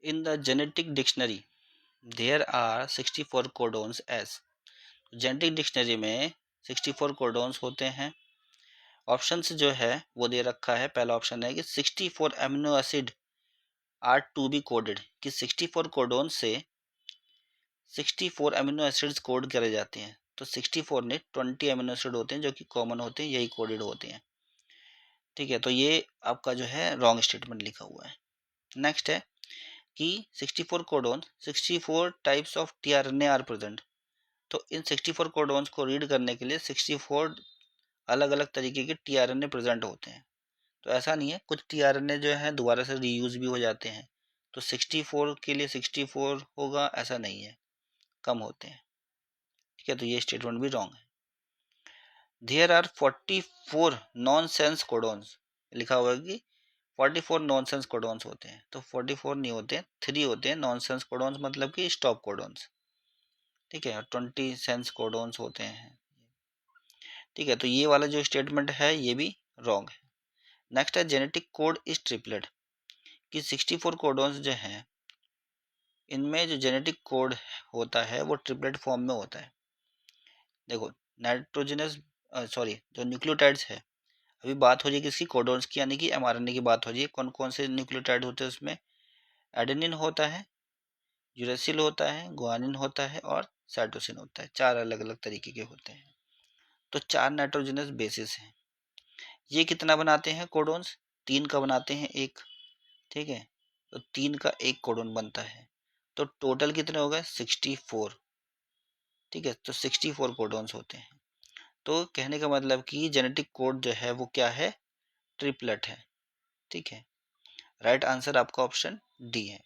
In the genetic dictionary there are 64 codons as। Genetic dictionary में 64 codons होते हैं। Options जो है वो दे रखा है। पहला ऑप्शन है कि 64 amino acid are to be coded, कि 64 कोडोन से 64 अमीनो एसिड्स कोड करे जाते हैं। तो 64 ने 20 अमीनो एसिड होते हैं जो कि कॉमन होते हैं, यही कोडेड होते हैं। ठीक है, तो ये आपका जो है रॉन्ग स्टेटमेंट लिखा हुआ है। नेक्स्ट है कि 64 codon 64 types of tRNA are present. तो इन 64 कोडोन्स को रीड करने के लिए 64 अलग अलग तरीके के टीआरएनए प्रेजेंट होते हैं। तो ऐसा नहीं है, कुछ टीआरएनए जो है दोबारा से रीयूज भी हो जाते हैं। तो 64 के लिए 64 होगा ऐसा नहीं है, कम होते हैं। ठीक है, तो ये स्टेटमेंट भी रॉन्ग है। There are 44 nonsense codons, लिखा हुआ है कि 44 नॉन सेंस कोडोन्स होते हैं। तो 44 नहीं होते हैं, 3 होते हैं नॉन सेंस कोडोन्स, मतलब कि स्टॉप कोडोन्स। ठीक है, 20 सेंस कोडोन्स होते हैं। ठीक है, तो ये वाला जो स्टेटमेंट है ये भी रॉन्ग है। नेक्स्ट है जेनेटिक कोड इज ट्रिपलेट, कि 64 कोडोन्स जो हैं इनमें जो जेनेटिक कोड होता है वो ट्रिपलेट फॉर्म में होता है। देखो नाइट्रोजनस जो न्यूक्लियोटाइड्स है, अभी बात हो रही है किसकी, कोडोन्स की, यानी कि एमआरएनए की बात हो रही है। कौन कौन से न्यूक्लियोटाइड होते हैं उसमें, एडेनिन होता है, यूरेसिल होता है, गुआनिन होता है और साइटोसिन होता है। 4 अलग अलग तरीके के होते हैं। तो 4 नाइट्रोजनस बेसिस हैं। ये कितना बनाते हैं कोडोन्स, 3 का बनाते हैं एक। ठीक है, तो 3 का एक कोडोन बनता है। तो टोटल कितने हो गए, 64। ठीक है, तो 64 कोडोन्स होते हैं। तो कहने का मतलब कि जेनेटिक कोड जो है वो क्या है, ट्रिपलेट है। ठीक है, राइट आंसर आपका ऑप्शन डी है।